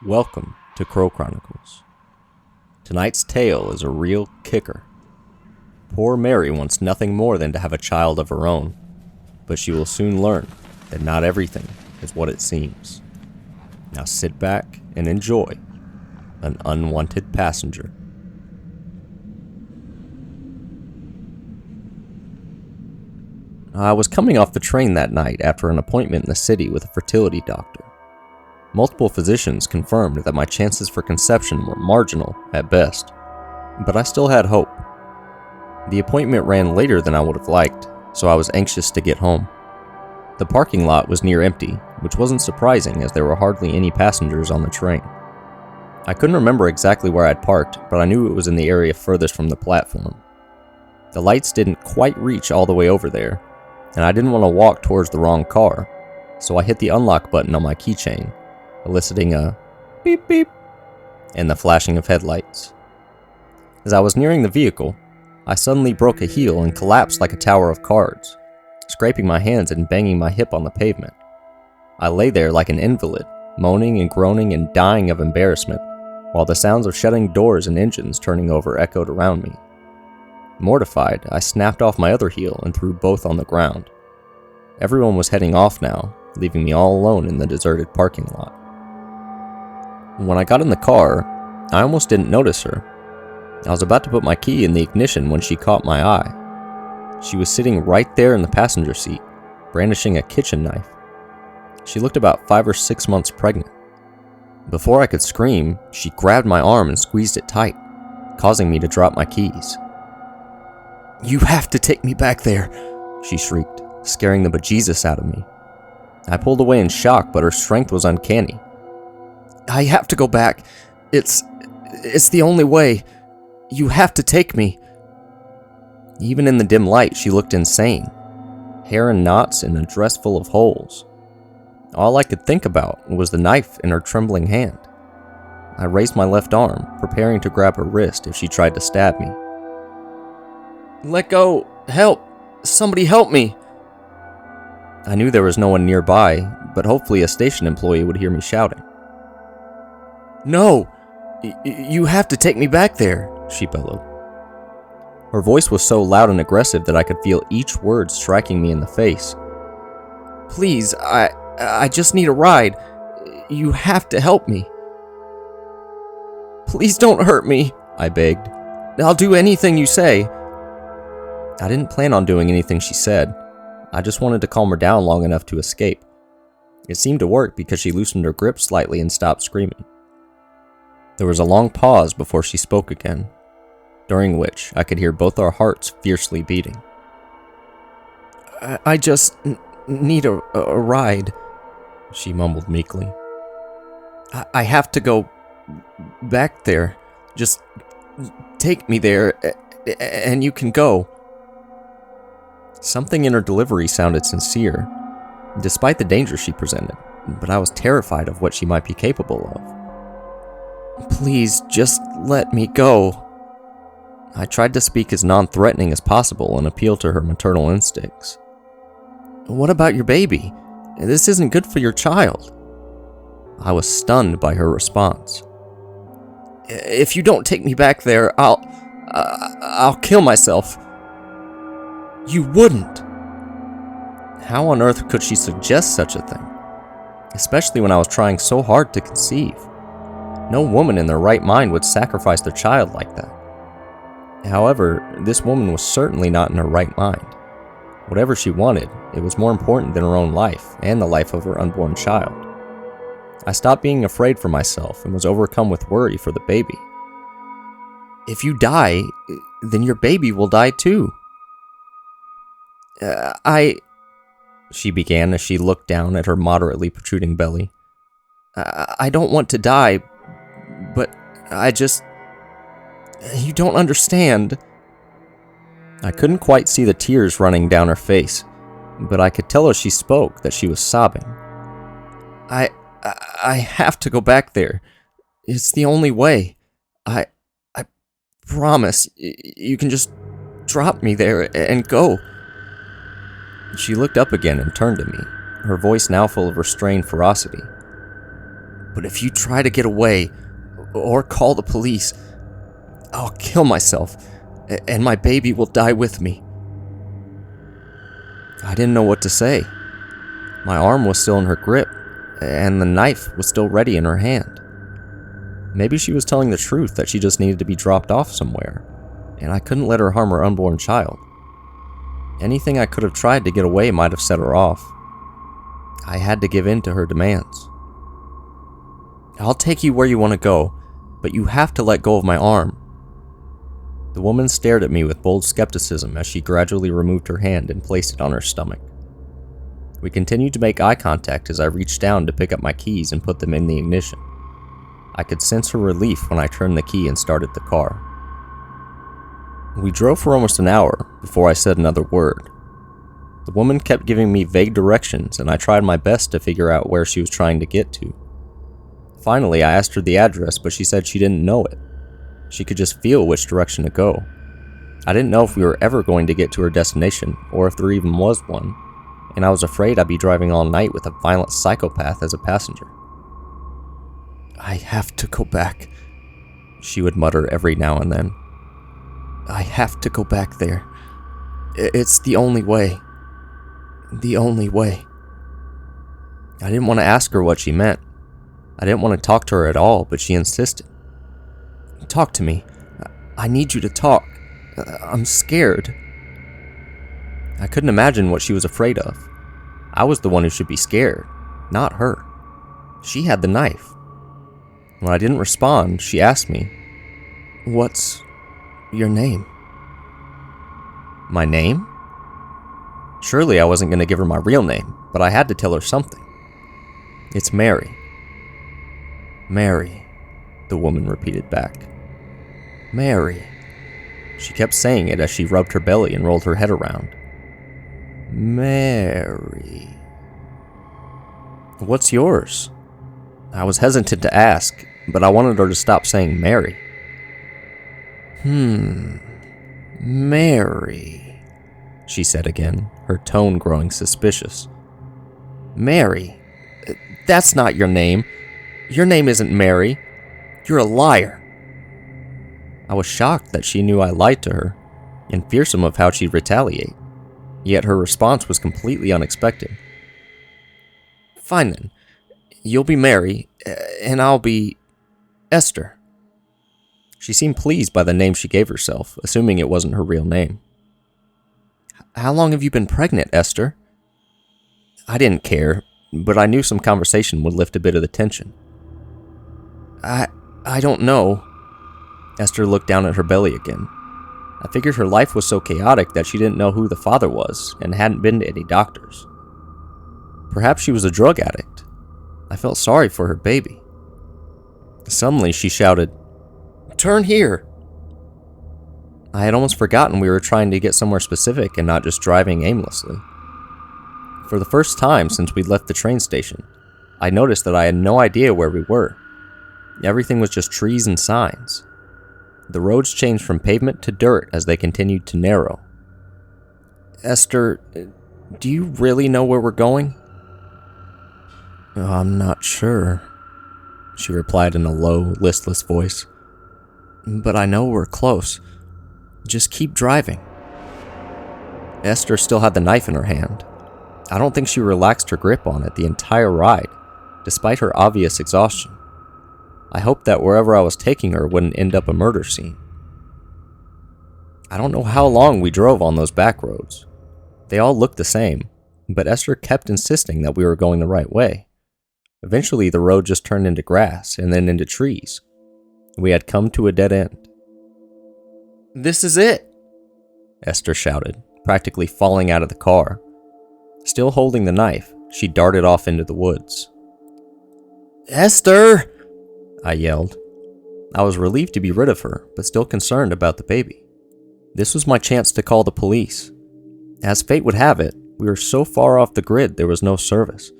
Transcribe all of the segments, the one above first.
Welcome to Crow Chronicles. Tonight's tale is a real kicker. Poor Mary wants nothing more than to have a child of her own, but she will soon learn that not everything is what it seems. Now sit back and enjoy An Unwanted Passenger. I was coming off the train that night after an appointment in the city with a fertility doctor. Multiple physicians confirmed that my chances for conception were marginal at best, but I still had hope. The appointment ran later than I would have liked, so I was anxious to get home. The parking lot was near empty, which wasn't surprising as there were hardly any passengers on the train. I couldn't remember exactly where I'd parked, but I knew it was in the area furthest from the platform. The lights didn't quite reach all the way over there, and I didn't want to walk towards the wrong car, so I hit the unlock button on my keychain, eliciting a beep beep and the flashing of headlights. As I was nearing the vehicle, I suddenly broke a heel and collapsed like a tower of cards, scraping my hands and banging my hip on the pavement. I lay there like an invalid, moaning and groaning and dying of embarrassment, while the sounds of shutting doors and engines turning over echoed around me. Mortified, I snapped off my other heel and threw both on the ground. Everyone was heading off now, leaving me all alone in the deserted parking lot. When I got in the car, I almost didn't notice her. I was about to put my key in the ignition when she caught my eye. She was sitting right there in the passenger seat, brandishing a kitchen knife. She looked about 5 or 6 months pregnant. Before I could scream, she grabbed my arm and squeezed it tight, causing me to drop my keys. "You have to take me back there," she shrieked, scaring the bejesus out of me. I pulled away in shock, but her strength was uncanny. "I have to go back. It's the only way. You have to take me." Even in the dim light, she looked insane. Hair in knots and a dress full of holes. All I could think about was the knife in her trembling hand. I raised my left arm, preparing to grab her wrist if she tried to stab me. "Let go! Help! Somebody help me!" I knew there was no one nearby, but hopefully a station employee would hear me shouting. "No! You have to take me back there," she bellowed. Her voice was so loud and aggressive that I could feel each word striking me in the face. "Please, I just need a ride. You have to help me." "Please don't hurt me," I begged. "I'll do anything you say." I didn't plan on doing anything she said. I just wanted to calm her down long enough to escape. It seemed to work because she loosened her grip slightly and stopped screaming. There was a long pause before she spoke again, during which I could hear both our hearts fiercely beating. I just need a ride," she mumbled meekly. I have to go back there. Just take me there, and you can go." Something in her delivery sounded sincere, despite the danger she presented, but I was terrified of what she might be capable of. "Please, just let me go." I tried to speak as non-threatening as possible and appeal to her maternal instincts. "What about your baby? This isn't good for your child." I was stunned by her response. "If you don't take me back there, I'll kill myself." "You wouldn't." How on earth could she suggest such a thing? Especially when I was trying so hard to conceive. No woman in their right mind would sacrifice their child like that. However, this woman was certainly not in her right mind. Whatever she wanted, it was more important than her own life and the life of her unborn child. I stopped being afraid for myself and was overcome with worry for the baby. "If you die, then your baby will die too." She began as she looked down at her moderately protruding belly. I don't want to die, but you don't understand." I couldn't quite see the tears running down her face, but I could tell as she spoke that she was sobbing. I have to go back there. It's the only way. I promise. You can just drop me there and go." She looked up again and turned to me, her voice now full of restrained ferocity. But if you try to get away or call the police, I'll kill myself, and my baby will die with me." I didn't know what to say. My arm was still in her grip, and the knife was still ready in her hand. Maybe she was telling the truth that she just needed to be dropped off somewhere, and I couldn't let her harm her unborn child. Anything I could have tried to get away might have set her off. I had to give in to her demands. "I'll take you where you want to go, but you have to let go of my arm." The woman stared at me with bold skepticism as she gradually removed her hand and placed it on her stomach. We continued to make eye contact as I reached down to pick up my keys and put them in the ignition. I could sense her relief when I turned the key and started the car. We drove for almost an hour before I said another word. The woman kept giving me vague directions, and I tried my best to figure out where she was trying to get to. Finally, I asked her the address, but she said she didn't know it. She could just feel which direction to go. I didn't know if we were ever going to get to her destination, or if there even was one, and I was afraid I'd be driving all night with a violent psychopath as a passenger. "I have to go back," she would mutter every now and then. "I have to go back there. It's the only way. The only way." I didn't want to ask her what she meant. I didn't want to talk to her at all, but she insisted. "Talk to me. I need you to talk. I'm scared." I couldn't imagine what she was afraid of. I was the one who should be scared, not her. She had the knife. When I didn't respond, she asked me, "What's your name?" My name? Surely I wasn't going to give her my real name, but I had to tell her something. "It's Mary." "Mary," the woman repeated back. "Mary." She kept saying it as she rubbed her belly and rolled her head around. "Mary." "What's yours?" I was hesitant to ask, but I wanted her to stop saying Mary. "Mary," she said again, her tone growing suspicious. "Mary? That's not your name. Your name isn't Mary. You're a liar." I was shocked that she knew I lied to her, and fearsome of how she'd retaliate. Yet her response was completely unexpected. "Fine then. You'll be Mary, and I'll be Esther." She seemed pleased by the name she gave herself, assuming it wasn't her real name. "How long have you been pregnant, Esther?" I didn't care, but I knew some conversation would lift a bit of the tension. I don't know." Esther looked down at her belly again. I figured her life was so chaotic that she didn't know who the father was and hadn't been to any doctors. Perhaps she was a drug addict. I felt sorry for her baby. Suddenly she shouted, "Turn here!" I had almost forgotten we were trying to get somewhere specific and not just driving aimlessly. For the first time since we'd left the train station, I noticed that I had no idea where we were. Everything was just trees and signs. The roads changed from pavement to dirt as they continued to narrow. "Esther, do you really know where we're going?" "I'm not sure," she replied in a low, listless voice. "But I know we're close. Just keep driving." Esther still had the knife in her hand. I don't think she relaxed her grip on it the entire ride, despite her obvious exhaustion. I hoped that wherever I was taking her wouldn't end up a murder scene. I don't know how long we drove on those back roads. They all looked the same, but Esther kept insisting that we were going the right way. Eventually, the road just turned into grass and then into trees. We had come to a dead end. "This is it!" Esther shouted, practically falling out of the car. Still holding the knife, she darted off into the woods. "Esther!" I yelled. I was relieved to be rid of her, but still concerned about the baby. This was my chance to call the police. As fate would have it, we were so far off the grid there was no service.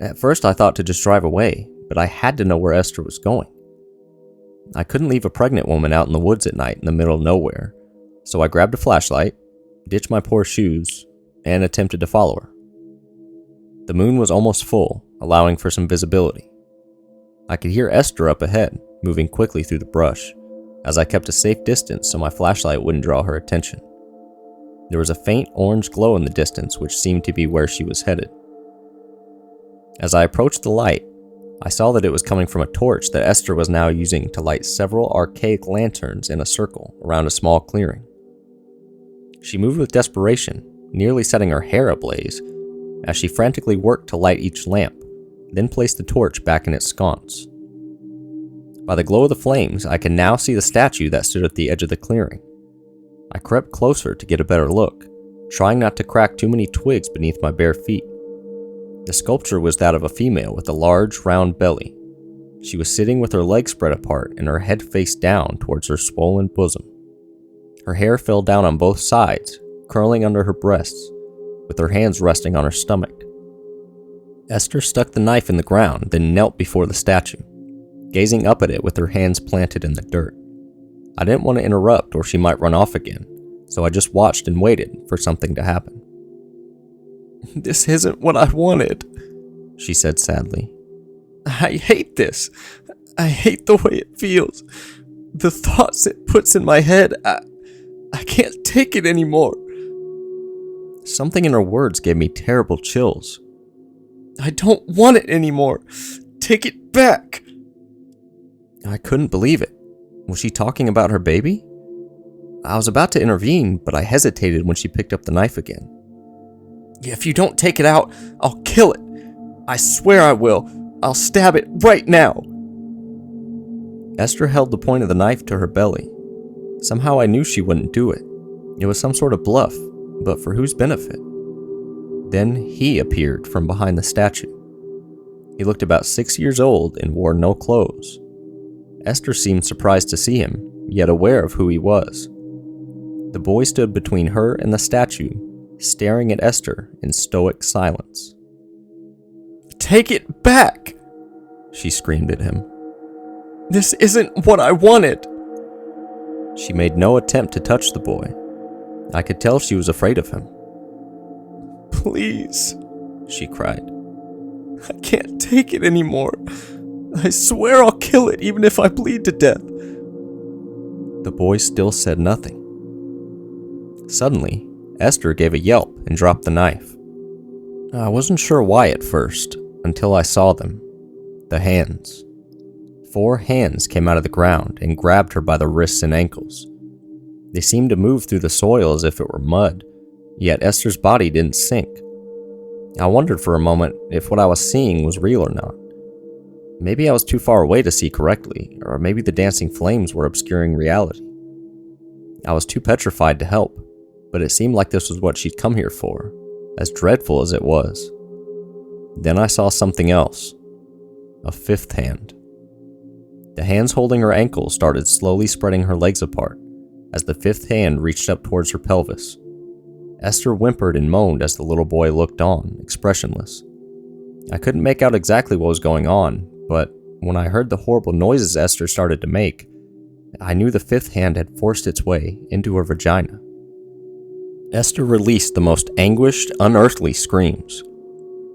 At first I thought to just drive away, but I had to know where Esther was going. I couldn't leave a pregnant woman out in the woods at night in the middle of nowhere, so I grabbed a flashlight, ditched my poor shoes, and attempted to follow her. The moon was almost full, allowing for some visibility. I could hear Esther up ahead, moving quickly through the brush, as I kept a safe distance so my flashlight wouldn't draw her attention. There was a faint orange glow in the distance which seemed to be where she was headed. As I approached the light, I saw that it was coming from a torch that Esther was now using to light several archaic lanterns in a circle around a small clearing. She moved with desperation, nearly setting her hair ablaze, as she frantically worked to light each lamp, then placed the torch back in its sconce. By the glow of the flames, I could now see the statue that stood at the edge of the clearing. I crept closer to get a better look, trying not to crack too many twigs beneath my bare feet. The sculpture was that of a female with a large, round belly. She was sitting with her legs spread apart and her head face down towards her swollen bosom. Her hair fell down on both sides, curling under her breasts, with her hands resting on her stomach. Esther stuck the knife in the ground, then knelt before the statue, gazing up at it with her hands planted in the dirt. I didn't want to interrupt or she might run off again, so I just watched and waited for something to happen. "This isn't what I wanted," she said sadly. "I hate this. I hate the way it feels. The thoughts it puts in my head. I can't take it anymore." Something in her words gave me terrible chills. "I don't want it anymore. Take it back." I couldn't believe it. Was she talking about her baby? I was about to intervene, but I hesitated when she picked up the knife again. "If you don't take it out, I'll kill it. I swear I will. I'll stab it right now." Esther held the point of the knife to her belly. Somehow I knew she wouldn't do it. It was some sort of bluff, but for whose benefit? Then he appeared from behind the statue. He looked about 6 years old and wore no clothes. Esther seemed surprised to see him, yet aware of who he was. The boy stood between her and the statue, staring at Esther in stoic silence. "Take it back!" she screamed at him. "This isn't what I wanted!" She made no attempt to touch the boy. I could tell she was afraid of him. "Please," she cried. "I can't take it anymore. I swear I'll kill it even if I bleed to death." The boy still said nothing. Suddenly, Esther gave a yelp and dropped the knife. I wasn't sure why at first, until I saw them. The hands. 4 hands came out of the ground and grabbed her by the wrists and ankles. They seemed to move through the soil as if it were mud, yet Esther's body didn't sink. I wondered for a moment if what I was seeing was real or not. Maybe I was too far away to see correctly, or maybe the dancing flames were obscuring reality. I was too petrified to help, but it seemed like this was what she'd come here for, as dreadful as it was. Then I saw something else. A 5th hand. The hands holding her ankles started slowly spreading her legs apart, as the 5th hand reached up towards her pelvis. Esther whimpered and moaned as the little boy looked on, expressionless. I couldn't make out exactly what was going on, but when I heard the horrible noises Esther started to make, I knew the 5th hand had forced its way into her vagina. Esther released the most anguished, unearthly screams.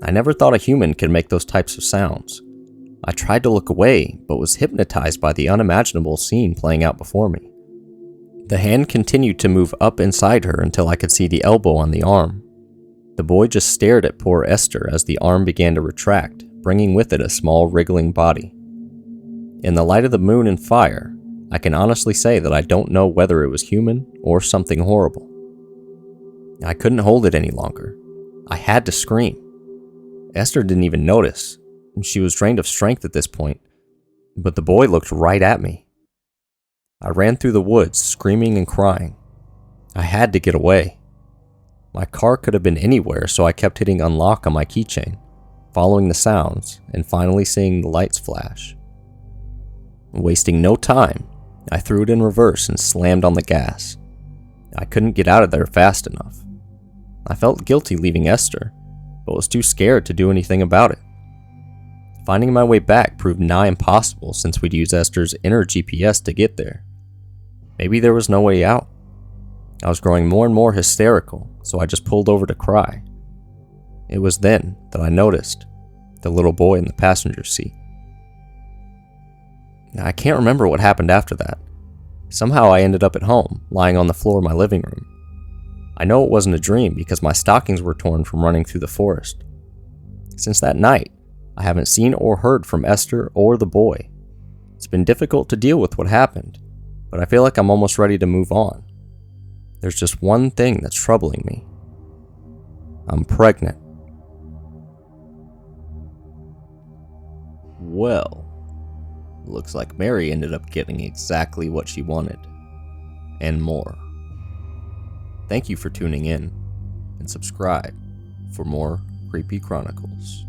I never thought a human could make those types of sounds. I tried to look away, but was hypnotized by the unimaginable scene playing out before me. The hand continued to move up inside her until I could see the elbow on the arm. The boy just stared at poor Esther as the arm began to retract, bringing with it a small wriggling body. In the light of the moon and fire, I can honestly say that I don't know whether it was human or something horrible. I couldn't hold it any longer. I had to scream. Esther didn't even notice. She was drained of strength at this point, but the boy looked right at me. I ran through the woods, screaming and crying. I had to get away. My car could have been anywhere, so I kept hitting unlock on my keychain, following the sounds, and finally seeing the lights flash. Wasting no time, I threw it in reverse and slammed on the gas. I couldn't get out of there fast enough. I felt guilty leaving Esther, but was too scared to do anything about it. Finding my way back proved nigh impossible since we'd used Esther's inner GPS to get there. Maybe there was no way out. I was growing more and more hysterical, so I just pulled over to cry. It was then that I noticed the little boy in the passenger seat. I can't remember what happened after that. Somehow I ended up at home, lying on the floor of my living room. I know it wasn't a dream because my stockings were torn from running through the forest. Since that night, I haven't seen or heard from Esther or the boy. It's been difficult to deal with what happened, but I feel like I'm almost ready to move on. There's just one thing that's troubling me. I'm pregnant. Well, looks like Mary ended up getting exactly what she wanted, and more. Thank you for tuning in, and subscribe for more Creepy Chronicles.